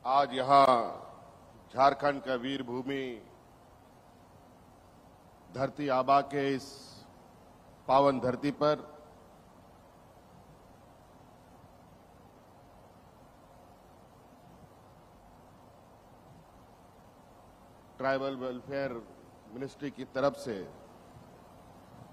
आज यहां झारखंड का वीर भूमि धरती आबा के इस पावन धरती पर ट्राइबल वेलफेयर मिनिस्ट्री की तरफ से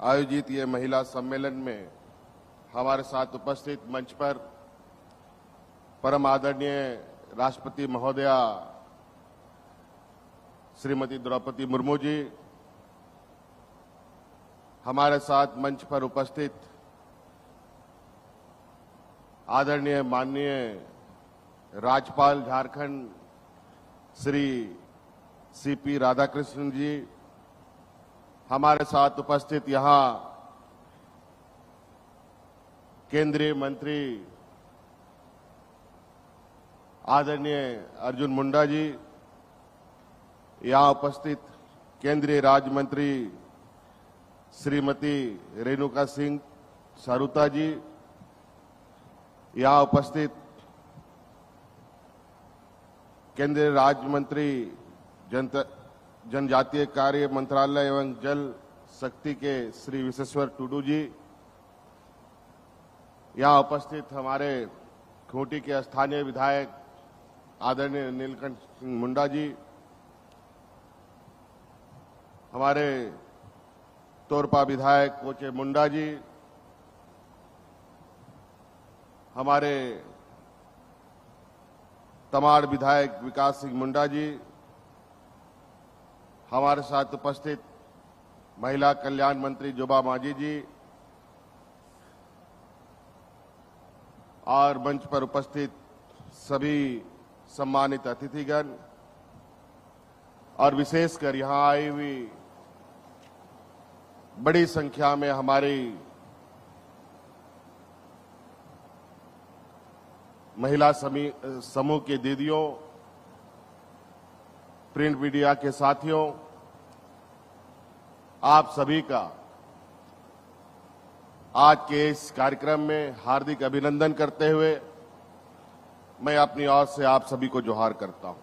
आयोजित ये महिला सम्मेलन में हमारे साथ उपस्थित मंच पर परम आदरणीय राष्ट्रपति महोदया श्रीमती द्रौपदी मुर्मू जी, हमारे साथ मंच पर उपस्थित आदरणीय माननीय राज्यपाल झारखंड श्री सीपी राधाकृष्णन जी, हमारे साथ उपस्थित यहां केंद्रीय मंत्री आदरणीय अर्जुन मुंडा जी, यहां उपस्थित केंद्रीय राज्य मंत्री श्रीमती रेणुका सिंह सारूता जी, यहां उपस्थित केंद्रीय राज्य मंत्री जनजातीय कार्य मंत्रालय एवं जल शक्ति के श्री विश्वेश्वर टुडू जी, यहां उपस्थित हमारे खूंटी के स्थानीय विधायक आदरणीय नीलकंठ सिंह मुंडा जी, हमारे तोरपा विधायक कोचे मुंडा जी, हमारे तमाड़ विधायक विकास सिंह मुंडा जी, हमारे साथ उपस्थित महिला कल्याण मंत्री जोबा मांझी जी और मंच पर उपस्थित सभी सम्मानित अतिथिगण और विशेषकर यहां आई हुई बड़ी संख्या में हमारी महिला समूह के दीदियों, प्रिंट मीडिया के साथियों, आप सभी का आज के इस कार्यक्रम में हार्दिक अभिनंदन करते हुए मैं अपनी ओर से आप सभी को जोहार करता हूं।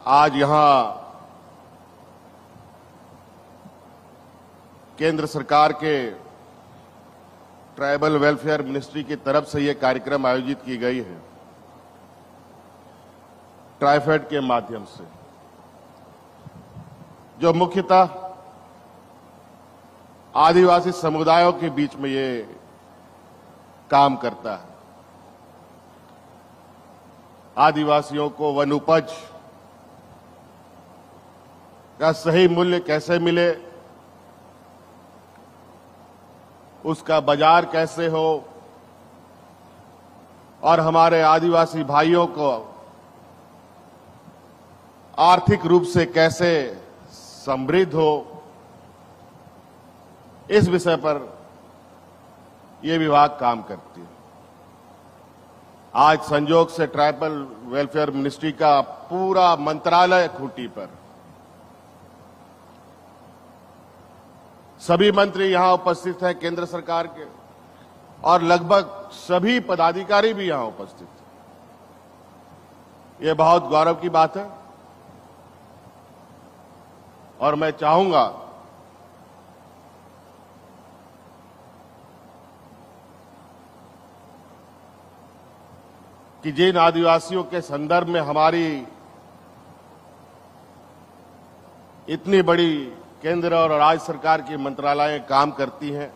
आज यहां केंद्र सरकार के ट्राइबल वेलफेयर मिनिस्ट्री की तरफ से यह कार्यक्रम आयोजित की गई है, ट्राइफेड के माध्यम से, जो मुख्यतः आदिवासी समुदायों के बीच में ये काम करता है। आदिवासियों को वन उपज का सही मूल्य कैसे मिले, उसका बाजार कैसे हो और हमारे आदिवासी भाइयों को आर्थिक रूप से कैसे समृद्ध हो, इस विषय पर यह विभाग काम करती है। आज संयोग से ट्राइबल वेलफेयर मिनिस्ट्री का पूरा मंत्रालय खूंटी पर, सभी मंत्री यहां उपस्थित हैं केंद्र सरकार के और लगभग सभी पदाधिकारी भी यहां उपस्थित हैं। यह बहुत गौरव की बात है और मैं चाहूंगा कि जिन आदिवासियों के संदर्भ में हमारी इतनी बड़ी केंद्र और राज्य सरकार की मंत्रालय काम करती हैं,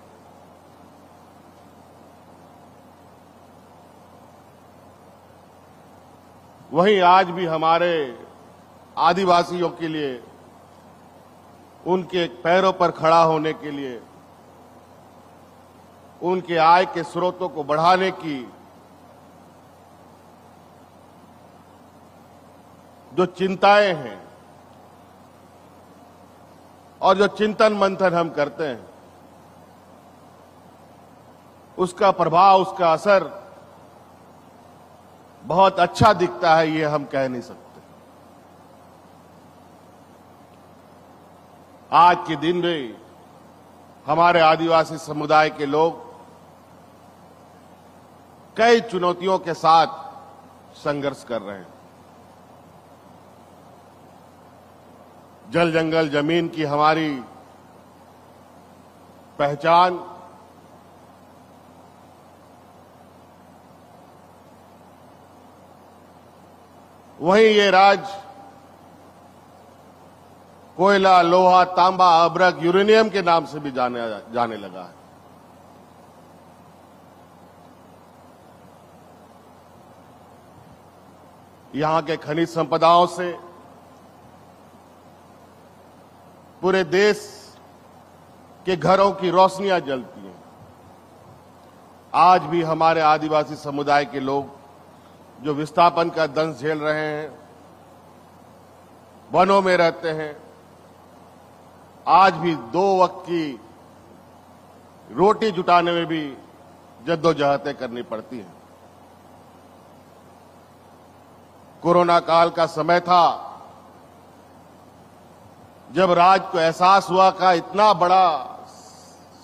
वहीं आज भी हमारे आदिवासियों के लिए उनके पैरों पर खड़ा होने के लिए, उनके आय के स्रोतों को बढ़ाने की जो चिंताएं हैं और जो चिंतन मंथन हम करते हैं, उसका प्रभाव, उसका असर बहुत अच्छा दिखता है, ये हम कह नहीं सकते। आज के दिन में हमारे आदिवासी समुदाय के लोग कई चुनौतियों के साथ संघर्ष कर रहे हैं। जल जंगल जमीन की हमारी पहचान वहीं ये राज्य कोयला, लोहा, तांबा, अभ्रक, यूरेनियम के नाम से भी जाने लगा है। यहां के खनिज संपदाओं से पूरे देश के घरों की रोशनियां जलती हैं। आज भी हमारे आदिवासी समुदाय के लोग जो विस्थापन का दंश झेल रहे हैं, वनों में रहते हैं, आज भी 2 वक्त की रोटी जुटाने में भी जद्दोजहदें करनी पड़ती हैं। कोरोना काल का समय था जब राज्य को एहसास हुआ कि इतना बड़ा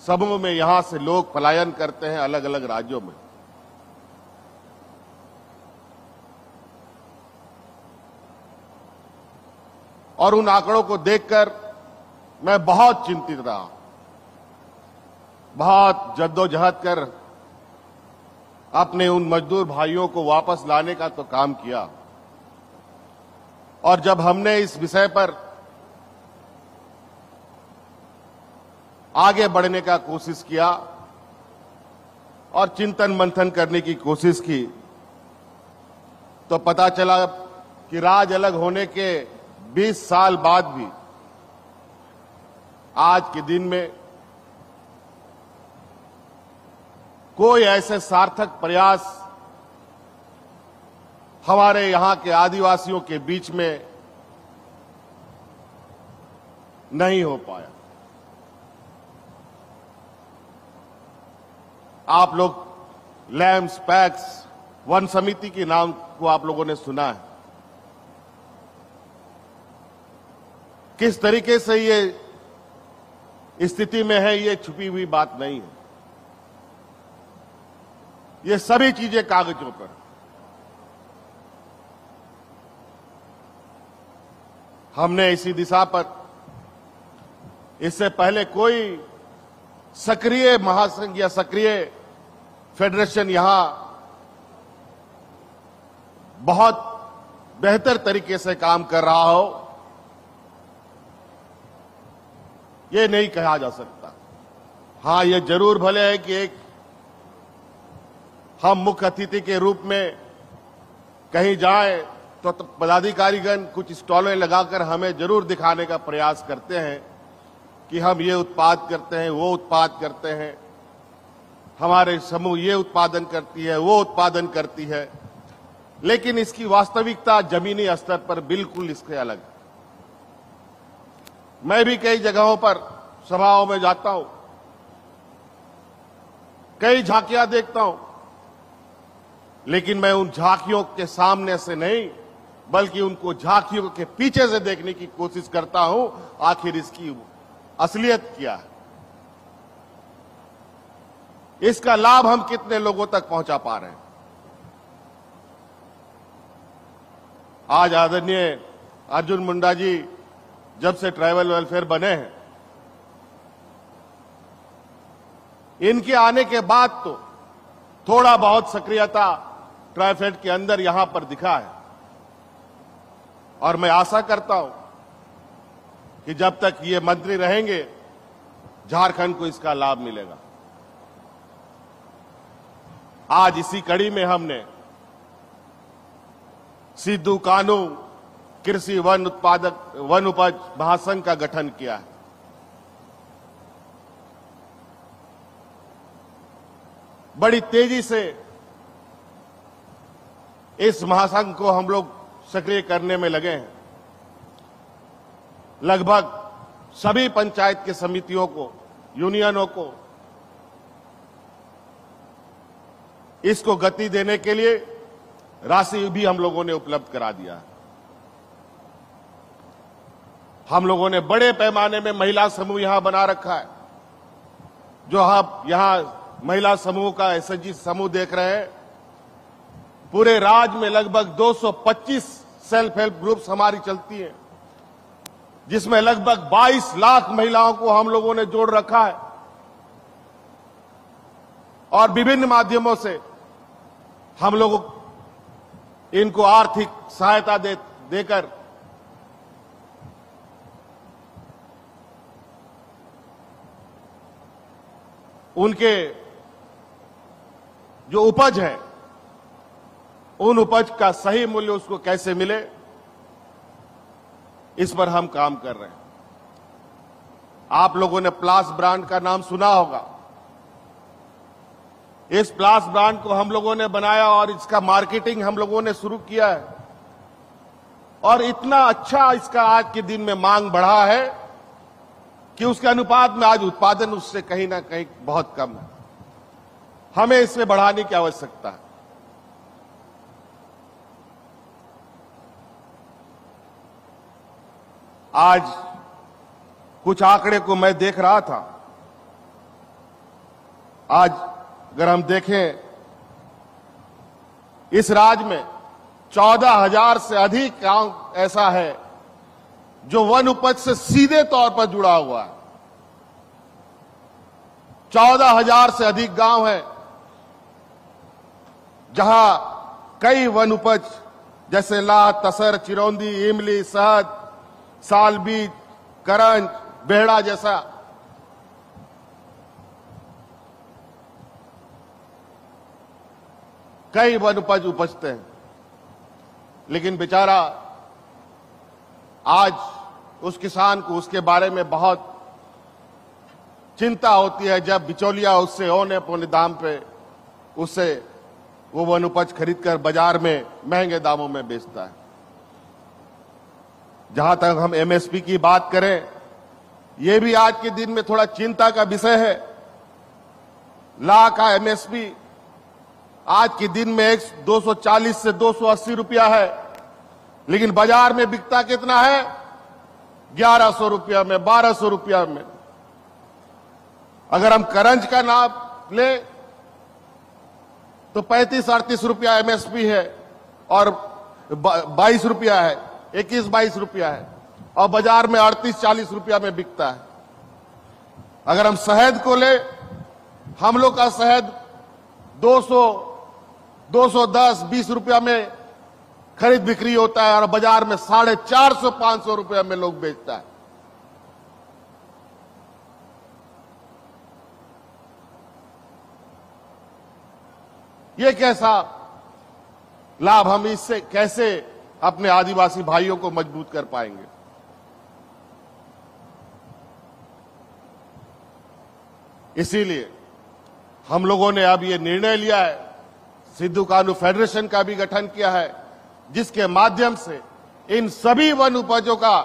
समूह में यहां से लोग पलायन करते हैं अलग अलग राज्यों में। और उन आंकड़ों को देखकर मैं बहुत चिंतित रहा, बहुत जद्दोजहद कर अपने उन मजदूर भाइयों को वापस लाने का तो काम किया। और जब हमने इस विषय पर आगे बढ़ने का कोशिश किया और चिंतन मंथन करने की कोशिश की, तो पता चला कि राज्य अलग होने के 20 साल बाद भी आज के दिन में कोई ऐसे सार्थक प्रयास हमारे यहां के आदिवासियों के बीच में नहीं हो पाया। आप लोग लैम्स, पैक्स, वन समिति के नाम को आप लोगों ने सुना है। किस तरीके से ये स्थिति में है, ये छुपी हुई बात नहीं है। ये सभी चीजें कागजों पर। हमने इसी दिशा पर इससे पहले कोई सक्रिय महासंघ या सक्रिय फेडरेशन यहां बहुत बेहतर तरीके से काम कर रहा हो, ये नहीं कहा जा सकता। हां, ये जरूर भले है कि एक हम मुख्य अतिथि के रूप में कहीं जाएं तो पदाधिकारीगण कुछ स्टॉलें लगाकर हमें जरूर दिखाने का प्रयास करते हैं कि हम ये उत्पाद करते हैं, वो उत्पाद करते हैं, हमारे समूह ये उत्पादन करती है, वो उत्पादन करती है। लेकिन इसकी वास्तविकता जमीनी स्तर पर बिल्कुल इसके अलग है। मैं भी कई जगहों पर सभाओं में जाता हूं, कई झांकियां देखता हूं, लेकिन मैं उन झांकियों के सामने से नहीं बल्कि उनको झांकियों के पीछे से देखने की कोशिश करता हूं, आखिर इसकी असलियत क्या है, इसका लाभ हम कितने लोगों तक पहुंचा पा रहे हैं। आज आदरणीय अर्जुन मुंडा जी जब से ट्राइबल वेलफेयर बने हैं, इनके आने के बाद तो थोड़ा बहुत सक्रियता ट्राइफेड के अंदर यहां पर दिखा है। और मैं आशा करता हूं कि जब तक ये मंत्री रहेंगे झारखंड को इसका लाभ मिलेगा। आज इसी कड़ी में हमने सिद्धू कानू कृषि वन उपज महासंघ का गठन किया है। बड़ी तेजी से इस महासंघ को हम लोग सक्रिय करने में लगे हैं। लगभग सभी पंचायत की समितियों को, यूनियनों को इसको गति देने के लिए राशि भी हम लोगों ने उपलब्ध करा दिया है। हम लोगों ने बड़े पैमाने में महिला समूह यहां बना रखा है। जो आप यहां महिला समूह का एसएचजी समूह देख रहे हैं, पूरे राज्य में लगभग 225 सेल्फ हेल्प ग्रुप्स हमारी चलती हैं, जिसमें लगभग 22 लाख महिलाओं को हम लोगों ने जोड़ रखा है और विभिन्न माध्यमों से हम लोग इनको आर्थिक सहायता देकर उनके जो उपज है, उन उपज का सही मूल्य उसको कैसे मिले, इस पर हम काम कर रहे हैं। आप लोगों ने प्लास ब्रांड का नाम सुना होगा। इस प्लास ब्रांड को हम लोगों ने बनाया और इसका मार्केटिंग हम लोगों ने शुरू किया है और इतना अच्छा इसका आज के दिन में मांग बढ़ा है कि उसके अनुपात में आज उत्पादन उससे कहीं ना कहीं बहुत कम है। हमें इसे बढ़ाने की आवश्यकता है। आज कुछ आंकड़े को मैं देख रहा था। आज अगर हम देखें, इस राज्य में 14,000 से अधिक गांव ऐसा है जो वन उपज से सीधे तौर पर जुड़ा हुआ है। 14,000 से अधिक गांव है जहां कई वन उपज जैसे लाह, तसर, चिरौंदी, इमली, शहद, साल बीज, करंज, बेहड़ा जैसा कई वन उपज उपजते हैं, लेकिन बेचारा आज उस किसान को उसके बारे में बहुत चिंता होती है जब बिचौलिया उससे औने पौने दाम पे उससे वो वन उपज खरीदकर बाजार में महंगे दामों में बेचता है। जहां तक हम एमएसपी की बात करें, ये भी आज के दिन में थोड़ा चिंता का विषय है। ला का एमएसपी आज के दिन में 240 से 280 रुपया है, लेकिन बाजार में बिकता कितना है? 1100 रुपया में, 1200 रुपया में। अगर हम करंज का नाम ले तो 35-38 रुपया एमएसपी है और 22 रुपया है, 21-22 रुपया है और बाजार में 38-40 रुपया में बिकता है। अगर हम शहद को ले, हम लोग का शहद 200, 210-20 रुपया में खरीद बिक्री होता है और बाजार में 450-500 रुपया में लोग बेचता है। ये कैसा लाभ हम इससे कैसे अपने आदिवासी भाइयों को मजबूत कर पाएंगे? इसीलिए हम लोगों ने अब ये निर्णय लिया है, सिद्धू कान्हू फेडरेशन का भी गठन किया है, जिसके माध्यम से इन सभी वन उपजों का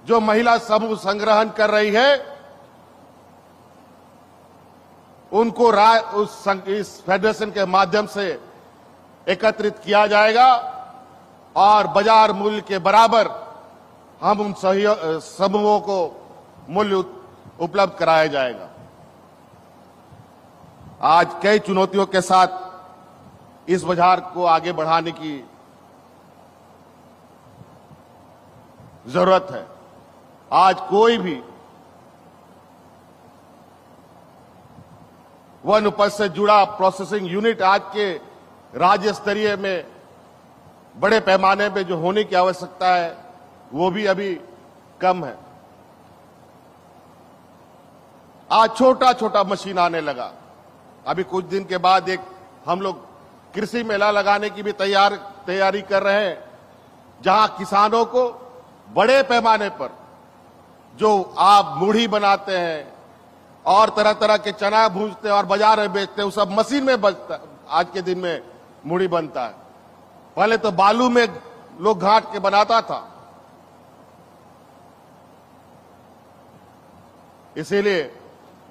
जो महिला समूह संग्रहण कर रही है, उनको इस फेडरेशन के माध्यम से एकत्रित किया जाएगा और बाजार मूल्य के बराबर हम उन समूहों को मूल्य उपलब्ध कराया जाएगा। आज कई चुनौतियों के साथ इस बाजार को आगे बढ़ाने की जरूरत है। आज कोई भी वन उपज से जुड़ा प्रोसेसिंग यूनिट आज के राज्य स्तरीय में बड़े पैमाने पे जो होने की आवश्यकता है, वो भी अभी कम है। आज छोटा छोटा मशीन आने लगा। अभी कुछ दिन के बाद एक हम लोग कृषि मेला लगाने की भी तैयारी कर रहे हैं, जहां किसानों को बड़े पैमाने पर जो आप मूढ़ी बनाते हैं और तरह तरह के चना भूंजते हैं और बाजार में बेचते हैं, वो सब मशीन में बचता है। आज के दिन में मूढ़ी बनता है। पहले तो बालू में लोग घाट के बनाता था। इसीलिए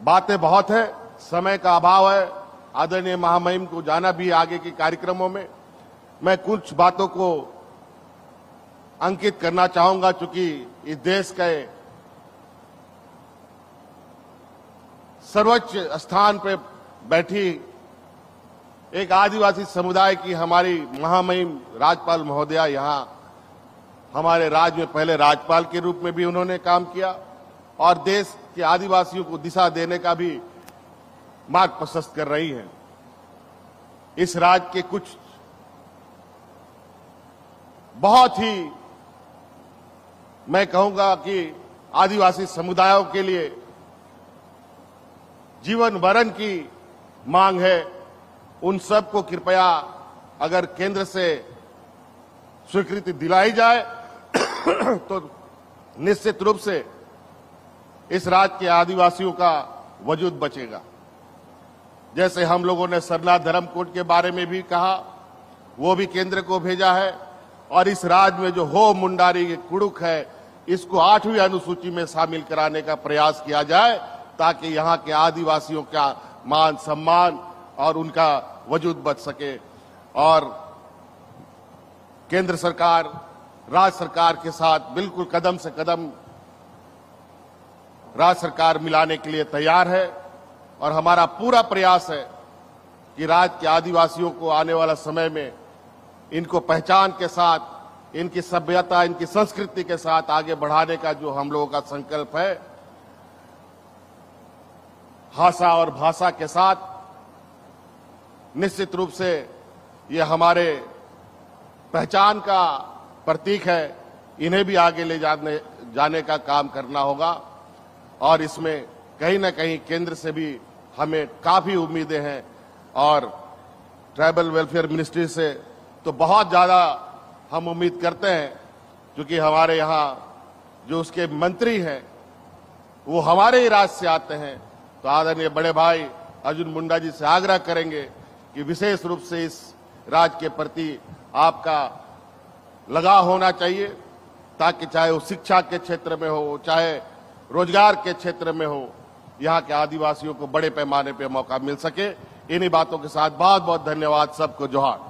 बातें बहुत है, समय का अभाव है। आदरणीय महामहिम को जाना भी आगे के कार्यक्रमों में। मैं कुछ बातों को अंकित करना चाहूंगा, चूंकि इस देश के सर्वोच्च स्थान पर बैठी एक आदिवासी समुदाय की हमारी महामहिम राज्यपाल महोदया यहां हमारे राज्य में पहले राज्यपाल के रूप में भी उन्होंने काम किया और देश के आदिवासियों को दिशा देने का भी मार्ग प्रशस्त कर रही हैं। इस राज्य के कुछ बहुत ही मैं कहूंगा कि आदिवासी समुदायों के लिए जीवन भरण की मांग है। उन सबको कृपया अगर केंद्र से स्वीकृति दिलाई जाए तो निश्चित रूप से इस राज्य के आदिवासियों का वजूद बचेगा। जैसे हम लोगों ने सरना धर्मकोट के बारे में भी कहा, वो भी केंद्र को भेजा है और इस राज्य में जो हो मुंडारी कुड़ुक है इसको 8वीं अनुसूची में शामिल कराने का प्रयास किया जाए ताकि यहाँ के आदिवासियों का मान सम्मान और उनका वजूद बच सके। और केंद्र सरकार राज्य सरकार के साथ बिल्कुल कदम से कदम राज्य सरकार मिलाने के लिए तैयार है और हमारा पूरा प्रयास है कि राज्य के आदिवासियों को आने वाला समय में इनको पहचान के साथ, इनकी सभ्यता, इनकी संस्कृति के साथ आगे बढ़ाने का जो हम लोगों का संकल्प है, भाषा और भाषा के साथ निश्चित रूप से ये हमारे पहचान का प्रतीक है। इन्हें भी आगे ले जाने का काम करना होगा और इसमें कहीं ना कहीं केंद्र से भी हमें काफी उम्मीदें हैं और ट्राइबल वेलफेयर मिनिस्ट्री से तो बहुत ज्यादा हम उम्मीद करते हैं, क्योंकि हमारे यहाँ जो उसके मंत्री हैं वो हमारे ही राज्य से आते हैं। तो आदरणीय बड़े भाई अर्जुन मुंडा जी से आग्रह करेंगे कि विशेष रूप से इस राज्य के प्रति आपका लगाव होना चाहिए ताकि चाहे वो शिक्षा के क्षेत्र में हो, चाहे रोजगार के क्षेत्र में हो, यहाँ के आदिवासियों को बड़े पैमाने पर मौका मिल सके। इन्हीं बातों के साथ बहुत बहुत धन्यवाद। सबको जोहार।